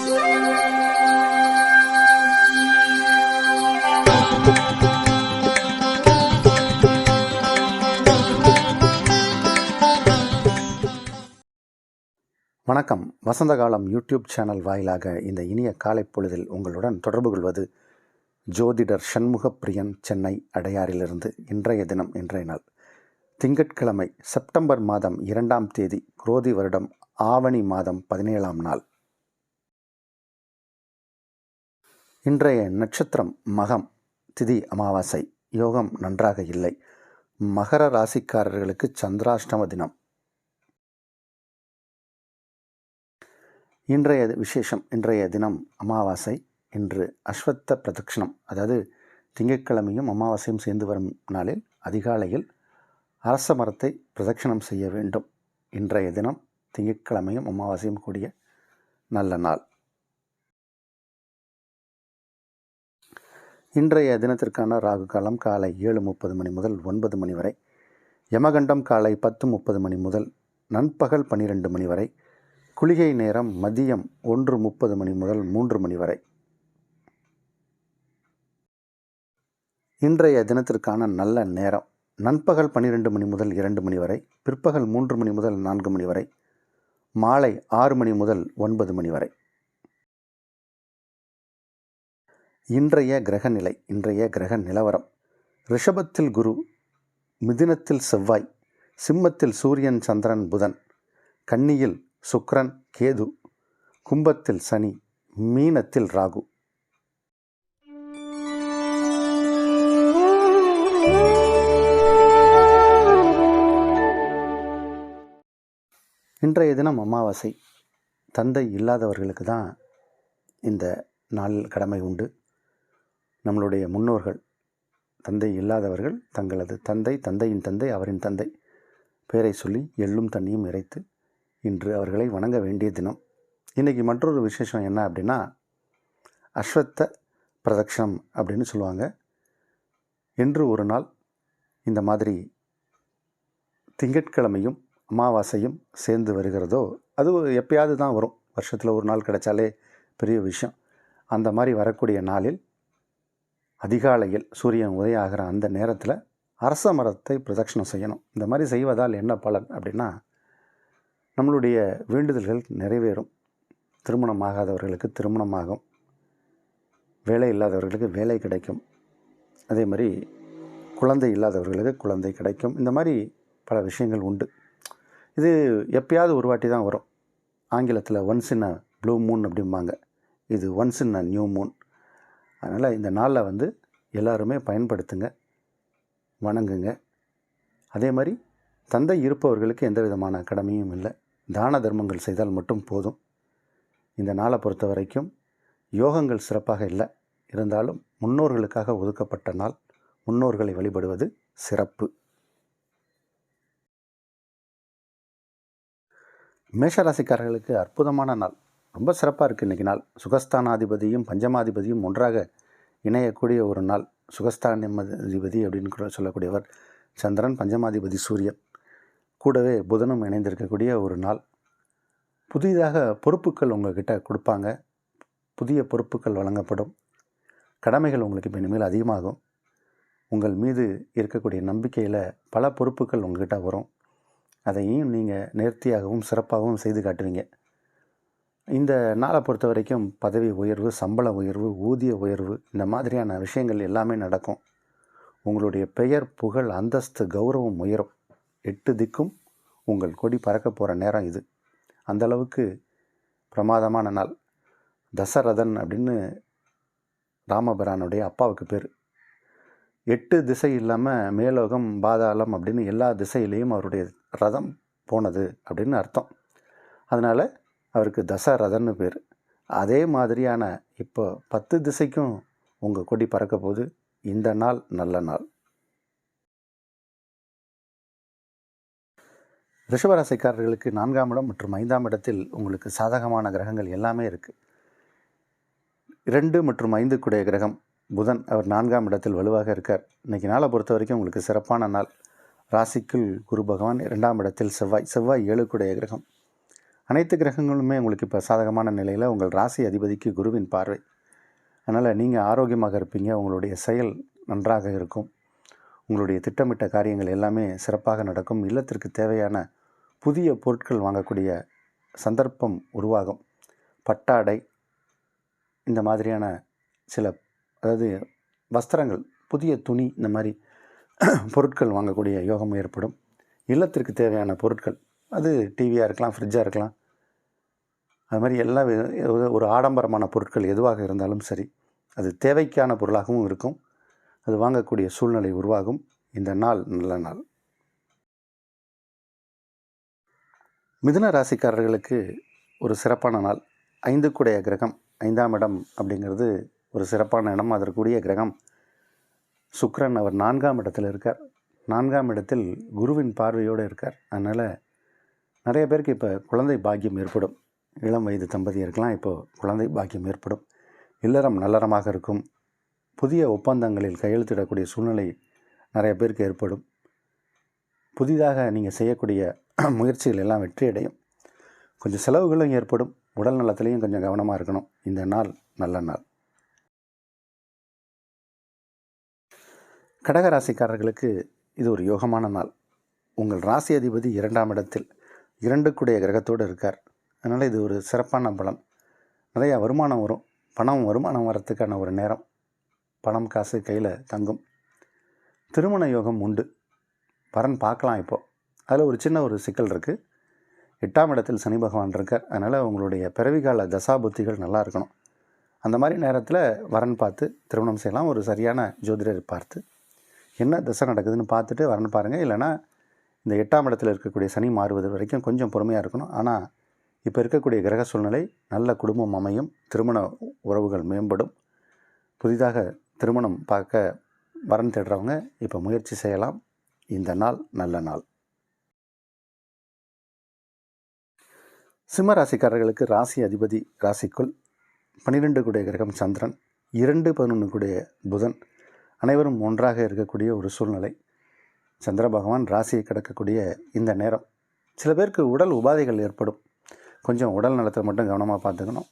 வணக்கம். வசந்த காலம் YouTube channel வாயிலாக இந்த இனிய காலை பொழுதில் உங்களுடன் தொடர்பு கொள்வது ஜோதிடர் சண்முகப்பிரியன், சென்னை அடையாறிலிருந்து. இன்றைய தினம், இன்றைய நாள் திங்கட்கிழமை, செப்டம்பர் மாதம் 2ஆம் தேதி, குரோதி வருடம் ஆவணி மாதம் 17ஆம் நாள். இன்றைய நட்சத்திரம் மகம், திதி அமாவாசை, யோகம் நன்றாக இல்லை. மகர ராசிக்காரர்களுக்கு சந்திராஷ்டம தினம். இன்றைய விசேஷம், இன்றைய தினம் அமாவாசை. இன்று அஸ்வத்த பிரதட்சணம், அதாவது திங்கட்கிழமையும் அமாவாசையும் சேர்ந்து வரும் நாளில் அதிகாலையில் அரச மரத்தை பிரதட்சணம் செய்ய வேண்டும். இன்றைய தினம் திங்கட்கிழமையும் அமாவாசையும் கூடிய நல்ல நாள். இன்றைய தினத்திற்கான ராகு காலம் காலை 7:30 மணி முதல் 9 மணி வரை, யமகண்டம் காலை 10:30 மணி முதல் நண்பகல் 12 மணி வரை, குளிகை நேரம் மதியம் 1:30 மணி முதல் 3 மணி வரை. இன்றைய தினத்திற்கான நல்ல நேரம் நண்பகல் 12 மணி முதல் 2 மணி வரை, பிற்பகல் 3 மணி முதல் 4 மணி வரை, மாலை 6 மணி முதல் 9 மணி வரை. இன்றைய கிரக நிலை, இன்றைய கிரக நிலவரம்: ரிஷபத்தில் குரு, மிதுனத்தில் செவ்வாய், சிம்மத்தில் சூரியன் சந்திரன் புதன், கன்னியில் சுக்கிரன் கேது, கும்பத்தில் சனி, மீனத்தில் ராகு. இன்றைய தினம் அமாவாசை. தந்தை இல்லாதவர்களுக்கு தான் இந்த நாளில் கடமை உண்டு. நம்மளுடைய முன்னோர்கள், தந்தை இல்லாதவர்கள் தங்களது தந்தை, தந்தையின் தந்தை, அவரின் தந்தை பெயரை சொல்லி எள்ளும் தண்ணியும் இறைத்து இன்று அவர்களை வணங்க வேண்டிய தினம். இன்றைக்கி மற்றொரு விசேஷம் என்ன அப்படின்னா, அஸ்வத்த பிரதட்சணம் அப்படின்னு சொல்லுவாங்க. என்று ஒரு நாள் இந்த மாதிரி திங்கட்கிழமையும் அமாவாசையும் சேர்ந்து வருகிறதோ, அது எப்பயாவது தான் வரும். வருஷத்தில் ஒரு நாள் கிடைச்சாலே பெரிய விஷயம். அந்த மாதிரி வரக்கூடிய நாளில் அதிகாலையில் சூரியன் உதயாகிற அந்த நேரத்தில் அரச மரத்தை பிரதட்சணம் செய்யணும். இந்த மாதிரி செய்வதால் என்ன பலன் அப்படின்னா, நம்மளுடைய வேண்டுதல்கள் நிறைவேறும். திருமணம் ஆகாதவர்களுக்கு திருமணமாகும், வேலை இல்லாதவர்களுக்கு வேலை கிடைக்கும், அதே மாதிரி குழந்தை இல்லாதவர்களுக்கு குழந்தை கிடைக்கும். இந்த மாதிரி பல விஷயங்கள் உண்டு. இது எப்பயாவது ஒரு வாட்டி தான் வரும். ஆங்கிலத்தில் once in a blue Moon அப்படிம்பாங்க. இது once in a new Moon. அதனால் இந்த நாளில் எல்லாருமே பயன்படுத்துங்க, வணங்குங்க. அதே மாதிரி தந்தை இருப்பவர்களுக்கு எந்த விதமான கடமையும் இல்லை. தான தர்மங்கள் செய்தால் மட்டும் போதும். இந்த நாளை பொறுத்த வரைக்கும் யோகங்கள் சிறப்பாக இல்லை. இருந்தாலும் முன்னோர்களுக்காக ஒதுக்கப்பட்ட நாள். முன்னோர்களை வழிபடுவது சிறப்பு. மேஷராசிக்காரர்களுக்கு அற்புதமான நாள், ரொம்ப சிறப்பாக இருக்குது இன்றைக்கி நாள். சுகஸ்தானாதிபதியும் பஞ்சமாதிபதியும் ஒன்றாக இணையக்கூடிய ஒரு நாள். சுகஸ்தானாதிபதி அப்படின்னு சொல்லக்கூடியவர் சந்திரன், பஞ்சமாதிபதி சூரியன், கூடவே புதனும் இணைந்திருக்கக்கூடிய ஒரு நாள். புதிதாக பொறுப்புகள் உங்கள்கிட்ட கொடுப்பாங்க. புதிய பொறுப்புகள் வழங்கப்படும். கடமைகள் உங்களுக்கு இப்போ இனிமேல் அதிகமாகும். உங்கள் மீது இருக்கக்கூடிய நம்பிக்கையில் பல பொறுப்புகள் உங்கள்கிட்ட வரும். அதையும் நீங்கள் நேர்த்தியாகவும் சிறப்பாகவும் செய்து காட்டுவீங்க. இந்த நாளை பொறுத்த வரைக்கும் பதவி உயர்வு, சம்பள உயர்வு, ஊதிய உயர்வு, இந்த மாதிரியான விஷயங்கள் எல்லாமே நடக்கும். உங்களுடைய பெயர், புகழ், அந்தஸ்து, கௌரவம் உயரும். 8 திக்கும் உங்கள் கொடி பறக்க போகிற நேரம் இது. அந்தளவுக்கு பிரமாதமான நாள். தசரதன் அப்படின்னு ராமபிரானுடைய அப்பாவுக்கு பேர். 8 திசை இல்லாமல் மேலோகம், பாதாளம் அப்படின்னு எல்லா திசையிலையும் அவருடைய ரதம் போனது அப்படின்னு அர்த்தம். அதனால் அவருக்கு தசரதன்னு பேர். அதே மாதிரியான இப்போ 10 திசைக்கும் உங்கள் கொடி பறக்க போது. இந்த நாள் நல்ல நாள். ரிஷபராசிக்காரர்களுக்கு 4ஆம் இடம் மற்றும் 5ஆம் இடத்தில் உங்களுக்கு சாதகமான கிரகங்கள் எல்லாமே இருக்குது. 2 மற்றும் 5 கூடிய கிரகம் புதன், அவர் 4ஆம் இடத்தில் வலுவாக இருக்கார். இன்றைக்கி நாளை பொறுத்த வரைக்கும் உங்களுக்கு சிறப்பான நாள். ராசிக்குள் குரு பகவான், 2ஆம் இடத்தில் செவ்வாய் 7 கூடிய கிரகம். அனைத்து கிரகங்களுமே உங்களுக்கு இப்போ சாதகமான நிலையில் உங்கள் ராசி அதிபதிக்கு குருவின் பார்வை. அதனால் நீங்கள் ஆரோக்கியமாக இருப்பீங்க. உங்களுடைய செயல் நன்றாக இருக்கும். உங்களுடைய திட்டமிட்ட காரியங்கள் எல்லாமே சிறப்பாக நடக்கும். இல்லத்திற்கு தேவையான புதிய பொருட்கள் வாங்கக்கூடிய சந்தர்ப்பம் உருவாகும். பட்டாடை இந்த மாதிரியான சில, அதாவது வஸ்திரங்கள், புதிய துணி, இந்த மாதிரி பொருட்கள் வாங்கக்கூடிய யோகம் ஏற்படும். இல்லத்திற்கு தேவையான பொருட்கள், அது டிவியாக இருக்கலாம், ஃப்ரிட்ஜாக இருக்கலாம், அது மாதிரி எல்லா ஒரு ஆடம்பரமான பொருட்கள் எதுவாக இருந்தாலும் சரி, அது தேவைக்கான பொருளாகவும் இருக்கும். அது வாங்கக்கூடிய சூழ்நிலை உருவாகும். இந்த நாள் நல்ல நாள். மிதுன ராசிக்காரர்களுக்கு ஒரு சிறப்பான நாள். 5க்குடைய கிரகம், 5ஆம் இடம் அப்படிங்கிறது ஒரு சிறப்பான இடம். அதற்குரிய கிரகம் சுக்கிரன். அவர் 4ஆம் இடத்தில் இருக்கார். 4ஆம் இடத்தில் குருவின் பார்வையோடு இருக்கார். அதனால் நிறைய பேருக்கு இப்போ குழந்தை பாக்கியம் ஏற்படும். இளம் வயது தம்பதியருக்கெல்லாம் இப்போது குழந்தை பாக்கியம் ஏற்படும். இல்லறம் நல்லறமாக இருக்கும். புதிய ஒப்பந்தங்களில் கையெழுத்திடக்கூடிய சூழ்நிலை நிறைய பேருக்கு ஏற்படும். புதிதாக நீங்கள் செய்யக்கூடிய முயற்சிகள் எல்லாம் வெற்றியடையும். கொஞ்சம் செலவுகளும் ஏற்படும். உடல் நலத்திலையும் கொஞ்சம் கவனமாக இருக்கணும். இந்த நாள் நல்ல நாள். கடகராசிக்காரர்களுக்கு இது ஒரு யோகமான நாள். உங்கள் ராசி அதிபதி 2ஆம் இடத்தில் 2க்குடைய கிரகத்தோடு இருக்கார். அதனால் இது ஒரு சிறப்பான பலன். நிறையா வருமானம் வரும். வருமானம் வரத்துக்கான ஒரு நேரம். பணம் காசு கையில் தங்கும். திருமண யோகம் உண்டு. வரன் பார்க்கலாம். இப்போது அதில் ஒரு சின்ன ஒரு சிக்கல் இருக்குது. 8ஆம் இடத்தில் சனி பகவான் இருக்கார். அதனால் உங்களுடைய பிறவிகால தசாபுத்திகள் நல்லா இருக்கணும். அந்த மாதிரி நேரத்தில் வரன் பார்த்து திருமணம் செய்யலாம். ஒரு சரியான ஜோதிடரை பார்த்து என்ன தசை நடக்குதுன்னு பார்த்துட்டு வரன் பாருங்கள். இல்லைனா இந்த 8ஆம் இடத்தில் இருக்கக்கூடிய சனி மாறுவது வரைக்கும் கொஞ்சம் பொறுமையாக இருக்கணும். ஆனால் இப்போ இருக்கக்கூடிய கிரக சூழ்நிலை நல்ல குடும்பம் அமையும். திருமண உறவுகள் மேம்படும். புதிதாக திருமணம் பார்க்க வரன் தேடுறவங்க இப்போ முயற்சி செய்யலாம். இந்த நாள் நல்ல நாள். சிம்ம ராசிக்காரர்களுக்கு ராசி அதிபதி ராசிக்குள் 12க்குடைய கிரகம் சந்திரன், 2-11க்குடைய புதன், அனைவரும் ஒன்றாக இருக்கக்கூடிய ஒரு சூழ்நிலை. சந்திர பகவான் ராசியை கடக்கக்கூடிய இந்த நேரம் சில பேருக்கு உடல் உபாதைகள் ஏற்படும். கொஞ்சம் உடல் நலத்தை மட்டும் கவனமாக பார்த்துக்கணும்.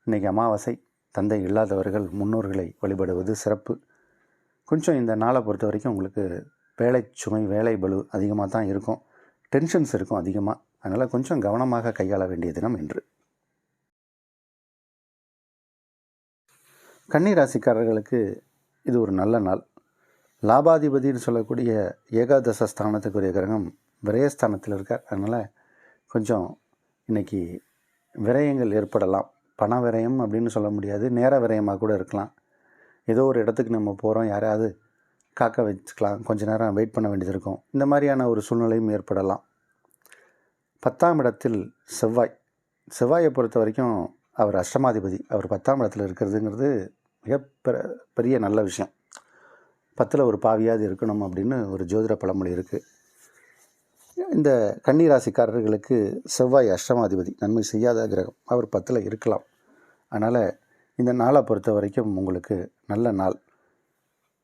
இன்றைக்கி அமாவாசை. தந்தை இல்லாதவர்கள் முன்னோர்களை வழிபடுவது சிறப்பு. கொஞ்சம் இந்த நாளை பொறுத்த வரைக்கும் உங்களுக்கு வேலை சுமை, வேலை பளு அதிகமாக தான் இருக்கும். டென்ஷன்ஸ் இருக்கும் அதிகமாக. அதனால் கொஞ்சம் கவனமாக கையாள வேண்டிய தினம் என்று. கன்னி ராசிக்காரர்களுக்கு இது ஒரு நல்ல நாள். லாபாதிபதினு சொல்லக்கூடிய ஏகாதச ஸ்தானத்துக்குரிய கிரகம் விரயஸ்தானத்தில் இருக்கார். அதனால் கொஞ்சம் இன்றைக்கி விரயங்கள் ஏற்படலாம். பண விரயம் அப்படின்னு சொல்ல முடியாது, நேர விரயமாக கூட இருக்கலாம். ஏதோ ஒரு இடத்துக்கு நம்ம போகிறோம், யாரையாவது காக்க வச்சுக்கலாம், கொஞ்சம் நேரம் வெயிட் பண்ண வேண்டியது இருக்கும். இந்த மாதிரியான ஒரு சூழ்நிலையும் ஏற்படலாம். 10ஆம் இடத்தில் செவ்வாயை பொறுத்த வரைக்கும் அவர் அஷ்டமாதிபதி. அவர் 10ஆம் இடத்தில் இருக்கிறதுங்கிறது மிக பெரிய நல்ல விஷயம். 10ல் ஒரு பாவியாவது இருக்கணும் அப்படின்னு ஒரு ஜோதிட பழமொழி இருக்குது. இந்த கன்னி ராசிக்காரர்களுக்கு செவ்வாய் அஷ்டமாதிபதி, நன்மை செய்யாத கிரகம். அவர் 10ல் இருக்கலாம். அதனால் இந்த நாளை பொறுத்த வரைக்கும் உங்களுக்கு நல்ல நாள்.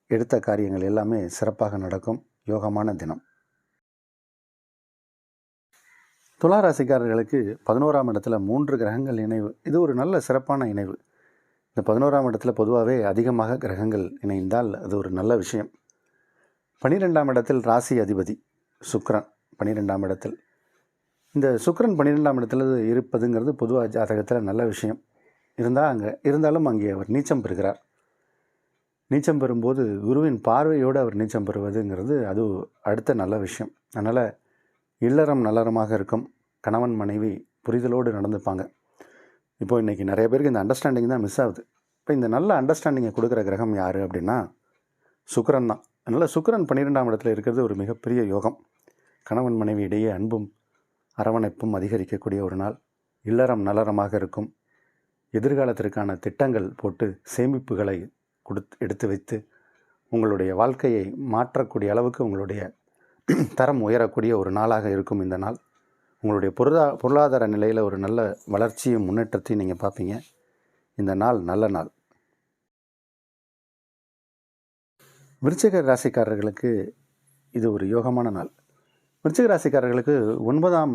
எடுத்த காரியங்கள் எல்லாமே சிறப்பாக நடக்கும். யோகமான தினம். துலா ராசிக்காரர்களுக்கு 11ஆம் இடத்துல 3 கிரகங்கள் இணைவு. இது ஒரு நல்ல சிறப்பான இணைவு. இந்த 11ஆம் இடத்துல பொதுவாகவே அதிகமாக கிரகங்கள் இணைந்தால் அது ஒரு நல்ல விஷயம். 12ஆம் இடத்தில் ராசி அதிபதி சுக்கிரன் 12ஆம் இடத்தில். இந்த சுக்கிரன் 12ஆம் இடத்துல இருப்பதுங்கிறது பொதுவாக ஜாதகத்தில் நல்ல விஷயம். இருந்தாலும் அங்கே அவர் நீச்சம் பெறுகிறார். நீச்சம் பெறும்போது குருவின் பார்வையோடு அவர் நீச்சம் பெறுவதுங்கிறது அது அடுத்த நல்ல விஷயம். அதனால் இல்லறம் நல்லறமாக இருக்கும். கணவன் மனைவி புரிதலோடு நடந்துப்பாங்க. இப்போது இன்றைக்கி நிறைய பேருக்கு இந்த அண்டர்ஸ்டாண்டிங் தான் மிஸ் ஆகுது. இப்போ இந்த நல்ல அண்டர்ஸ்டாண்டிங்கை கொடுக்குற கிரகம் யார் அப்படின்னா சுக்கிரன் தான். அதனால் சுக்கிரன் 12ஆம் இடத்துல இருக்கிறது ஒரு மிகப்பெரிய யோகம். கணவன் மனைவி இடையே அன்பும் அரவணைப்பும் அதிகரிக்கக்கூடிய ஒரு நாள். இல்லறம் நல்லறமாக இருக்கும். எதிர்காலத்திற்கான திட்டங்கள் போட்டு சேமிப்புகளை எடுத்து வைத்து உங்களுடைய வாழ்க்கையை மாற்றக்கூடிய அளவுக்கு உங்களுடைய தரம் உயரக்கூடிய ஒரு நாளாக இருக்கும் இந்த நாள். உங்களுடைய பொருளாதார நிலையில் ஒரு நல்ல வளர்ச்சியும் முன்னேற்றத்தையும் நீங்கள் பார்ப்பீங்க. இந்த நாள் நல்ல நாள். விருச்சிக ராசிக்காரர்களுக்கு இது ஒரு யோகமான நாள். விருச்சிக ராசிக்காரர்களுக்கு 9ஆம்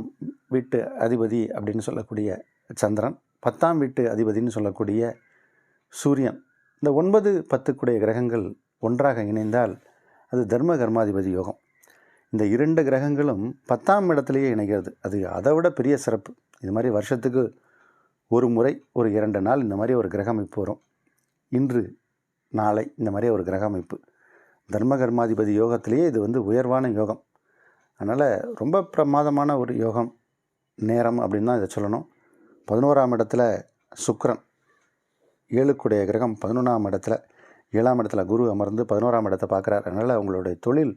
வீட்டு அதிபதி அப்படின்னு சொல்லக்கூடிய சந்திரன், 10ஆம் வீட்டு அதிபதினு சொல்லக்கூடிய சூரியன், இந்த 9, 10 கிரகங்கள் ஒன்றாக இணைந்தால் அது தர்ம கர்மாதிபதி யோகம். இந்த 2 கிரகங்களும் 10ஆம் இடத்துலையே இணைகிறது. அது அதை விட பெரிய சிறப்பு. இது மாதிரி வருஷத்துக்கு ஒரு முறை ஒரு 2 நாள் இந்த மாதிரி ஒரு கிரக அமைப்பு வரும். இன்று நாளை இந்த மாதிரி ஒரு கிரக அமைப்பு தர்ம கர்மாதிபதி யோகத்திலேயே இது உயர்வான யோகம். அதனால் ரொம்ப பிரமாதமான ஒரு யோகம் நேரம் அப்படின்னு தான் இதை சொல்லணும். 11ஆம் இடத்துல சுக்கிரன், 7 கிரகம் 11ஆம் இடத்துல, 7ஆம் இடத்துல குரு அமர்ந்து 11ஆம் இடத்தை பார்க்குறாரு. அதனால் உங்களுடைய தொழில்,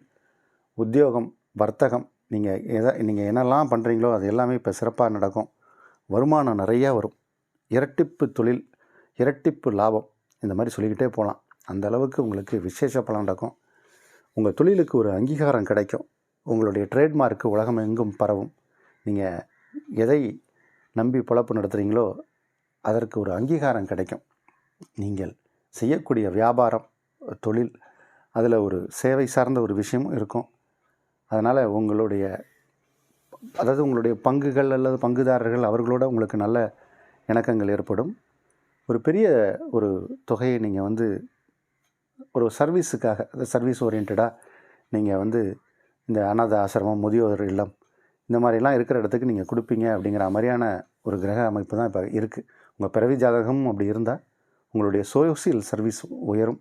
உத்தியோகம், வர்த்தகம், நீங்கள் என்னெல்லாம் பண்ணுறீங்களோ அது எல்லாமே இப்போ சிறப்பாக நடக்கும். வருமானம் நிறையா வரும். இரட்டிப்பு தொழில், இரட்டிப்பு லாபம், இந்த மாதிரி சொல்லிக்கிட்டே போகலாம். அந்த அளவுக்கு உங்களுக்கு விசேஷ பலன் நடக்கும். உங்கள் தொழிலுக்கு ஒரு அங்கீகாரம் கிடைக்கும். உங்களுடைய ட்ரேட்மார்க்கு உலகம் எங்கும் பரவும். நீங்கள் எதை நம்பி பொழப்பு நடத்துகிறீங்களோ அதற்கு ஒரு அங்கீகாரம் கிடைக்கும். நீங்கள் செய்யக்கூடிய வியாபாரம், தொழில், அதில் ஒரு சேவை சார்ந்த ஒரு விஷயமும் இருக்கும். அதனால் உங்களுடைய பங்குகள் அல்லது பங்குதாரர்கள் அவர்களோட உங்களுக்கு நல்ல இணக்கங்கள் ஏற்படும். ஒரு பெரிய ஒரு தொகையை நீங்கள் ஒரு சர்வீஸுக்காக, சர்வீஸ் ஓரியன்டாக நீங்கள் இந்த அனாத ஆசிரமம், முதியோர் இல்லம், இந்த மாதிரிலாம் இருக்கிற இடத்துக்கு நீங்கள் கொடுப்பீங்க அப்படிங்கிற மாதிரியான ஒரு கிரக அமைப்பு தான் இப்போ இருக்குது. உங்கள் பிறவி ஜாதகமும் அப்படி இருந்தால் உங்களுடைய சோசியல் சர்வீஸ் உயரும்.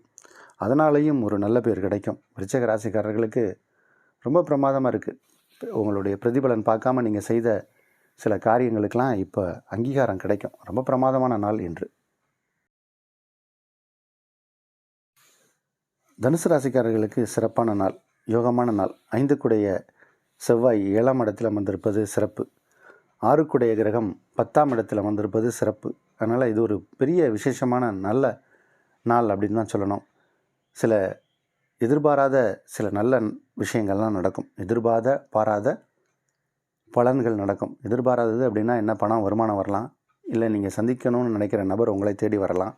அதனாலேயும் ஒரு நல்ல பேர் கிடைக்கும். விருச்சிக ராசிக்காரர்களுக்கு ரொம்ப பிரமாதமாக இருக்குது. உங்களுடைய பிரதிபலன் பார்க்காம நீங்கள் செய்த சில காரியங்களுக்கெல்லாம் இப்போ அங்கீகாரம் கிடைக்கும். ரொம்ப பிரமாதமான நாள் என்று. தனுசு ராசிக்காரர்களுக்கு சிறப்பான நாள், யோகமான நாள். 5 செவ்வாய் 7ஆம் இடத்தில் அமர்ந்திருப்பது சிறப்பு. 6 கிரகம் 10ஆம் இடத்தில் அமர்ந்திருப்பது சிறப்பு. அதனால் இது ஒரு பெரிய விசேஷமான நல்ல நாள் அப்படின்னு தான் சொல்லணும். சில எதிர்பாராத சில நல்ல விஷயங்கள்லாம் நடக்கும். பாராத பலன்கள் நடக்கும். எதிர்பாராதது அப்படின்னா என்ன? பணம், வருமானம் வரலாம். இல்லை நீங்கள் சந்திக்கணும்னு நினைக்கிற நபர் உங்களை தேடி வரலாம்.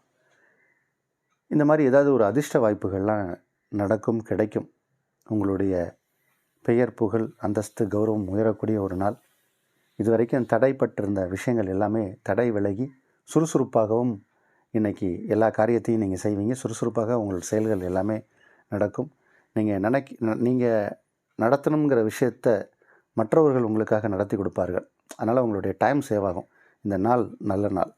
இந்த மாதிரி ஏதாவது ஒரு அதிர்ஷ்ட வாய்ப்புகள்லாம் நடக்கும், கிடைக்கும். உங்களுடைய பெயர், புகழ், அந்தஸ்து, கௌரவம் உயரக்கூடிய ஒரு நாள். இதுவரைக்கும் தடைப்பட்டிருந்த விஷயங்கள் எல்லாமே தடை விலகி சுறுசுறுப்பாகவும் இன்றைக்கி எல்லா காரியத்தையும் நீங்கள் செய்வீங்க. சுறுசுறுப்பாக உங்கள் செயல்கள் எல்லாமே நடக்கும். நீங்கள் நடத்தணுங்கிற விஷயத்தை மற்றவர்கள் உங்களுக்காக நடத்தி கொடுப்பார்கள். அதனால் உங்களுடைய டைம் சேவ் ஆகும். இந்த நாள் நல்ல நாள்.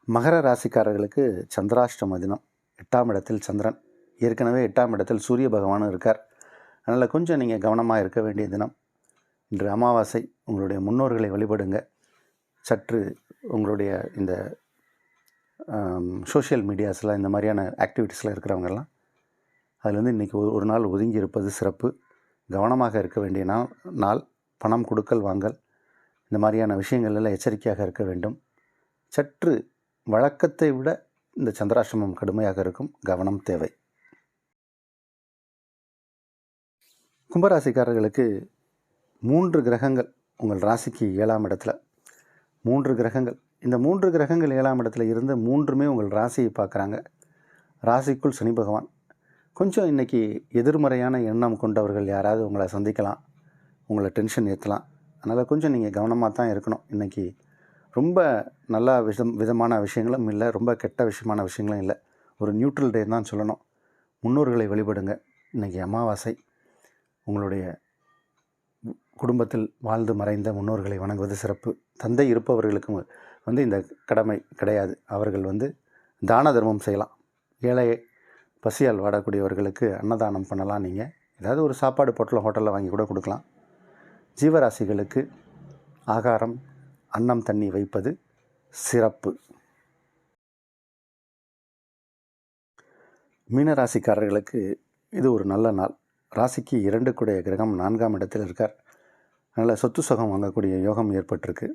மகர ராசிக்காரர்களுக்கு சந்திராஷ்டம தினம். 8ஆம் இடத்தில் சந்திரன், ஏற்கனவே 8ஆம் இடத்தில் சூரிய பகவானும் இருக்கார். அதனால் கொஞ்சம் நீங்கள் கவனமாக இருக்க வேண்டிய தினம். இன்று அமாவாசை. உங்களுடைய முன்னோர்களை வழிபடுங்க. சற்று உங்களுடைய இந்த சோஷியல் மீடியாஸில் இந்த மாதிரியான ஆக்டிவிட்டீஸில் இருக்கிறவங்கெல்லாம் அதிலேருந்து இன்றைக்கி ஒரு நாள் ஒதுங்கி இருப்பது சிறப்பு. கவனமாக இருக்க வேண்டிய நாள். பணம் கொடுக்கல் வாங்கல் இந்த மாதிரியான விஷயங்கள்லாம் எச்சரிக்கையாக இருக்க வேண்டும். சற்று வழக்கத்தை விட இந்த சந்திராஷ்டமம் கடுமையாக இருக்கும். கவனம் தேவை. கும்பராசிக்காரர்களுக்கு 3 கிரகங்கள் உங்கள் ராசிக்கு 7ஆம் இடத்துல. 3 கிரகங்கள். இந்த 3 கிரகங்கள் 7ஆம் இடத்துல இருந்து 3மே உங்கள் ராசியை பார்க்குறாங்க. ராசிக்குள் சனி பகவான். கொஞ்சம் இன்றைக்கி எதிர்மறையான எண்ணம் கொண்டவர்கள் யாராவது உங்களை சந்திக்கலாம், உங்களை டென்ஷன் ஏற்றலாம். அதனால் கொஞ்சம் நீங்கள் கவனமாக தான் இருக்கணும். இன்றைக்கி ரொம்ப நல்ல விதமான விஷயங்களும் இல்லை, ரொம்ப கெட்ட விஷயமான விஷயங்களும் இல்லை. ஒரு நியூட்ரல் டே தான் சொல்லணும். முன்னோர்களை வழிபடுங்க. இன்றைக்கி அமாவாசை. உங்களுடைய குடும்பத்தில் வாழ்ந்து மறைந்த முன்னோர்களை வணங்குவது சிறப்பு. தந்தை இருப்பவர்களுக்கு இந்த கடமை கிடையாது. அவர்கள் தான தர்மம் செய்யலாம். ஏழை பசியால் வாடக்கூடியவர்களுக்கு அன்னதானம் பண்ணலாம். நீங்கள் ஏதாவது ஒரு சாப்பாடு பொட்டலம் ஹோட்டலில் வாங்கி கூட கொடுக்கலாம். ஜீவராசிகளுக்கு ஆகாரம், அன்னம், தண்ணி வைப்பது சிறப்பு. மீனராசிக்காரர்களுக்கு இது ஒரு நல்ல நாள். ராசிக்கு 2 கிரகம் 4ஆம் இடத்தில் இருக்கார். அதனால் சொத்து சுகம் வாங்கக்கூடிய யோகம் ஏற்பட்டிருக்கு.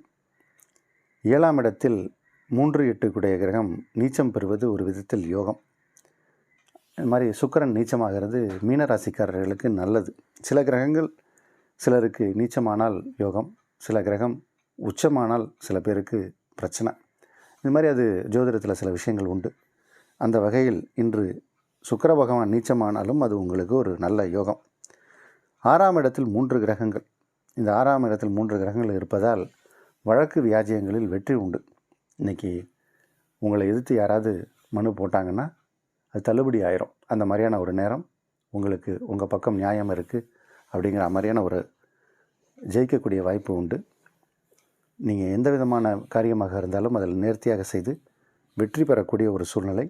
7ஆம் இடத்தில் 3, 8 கிரகம் நீச்சம் பெறுவது ஒரு விதத்தில் யோகம். இது மாதிரி சுக்கிரன் நீச்சமாகிறது மீனராசிக்காரர்களுக்கு நல்லது. சில கிரகங்கள் சிலருக்கு நீச்சமானால் யோகம், சில கிரகம் உச்சமானால் சில பேருக்கு பிரச்சனை. இது மாதிரி அது ஜோதிடத்தில் சில விஷயங்கள் உண்டு. அந்த வகையில் இன்று சுக்கிர பகவான் நீச்சமானாலும் அது உங்களுக்கு ஒரு நல்ல யோகம். 6ஆம் இடத்தில் 3 கிரகங்கள். இந்த 6ஆம் இடத்தில் 3 கிரகங்கள் இருப்பதால் வழக்கு வியாஜியங்களில் வெற்றி உண்டு. இன்றைக்கி உங்களை எதிர்த்து யாராவது மனு போட்டாங்கன்னா அது தள்ளுபடி ஆயிரும். அந்த மாதிரியான ஒரு நேரம் உங்களுக்கு உங்கள் பக்கம் நியாயம் இருக்குது அப்படிங்கிற மாதிரியான ஒரு ஜெயிக்கக்கூடிய வாய்ப்பு உண்டு. நீங்கள் எந்த விதமான காரியமாக இருந்தாலும் அதில் நேர்த்தியாக செய்து வெற்றி பெறக்கூடிய ஒரு சூழ்நிலை.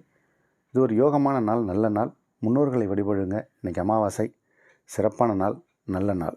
இது ஒரு யோகமான நாள், நல்ல நாள். முன்னோர்களை வழிபடுங்க. இன்றைக்கி அமாவாசை, சிறப்பான நாள், நல்ல நாள்.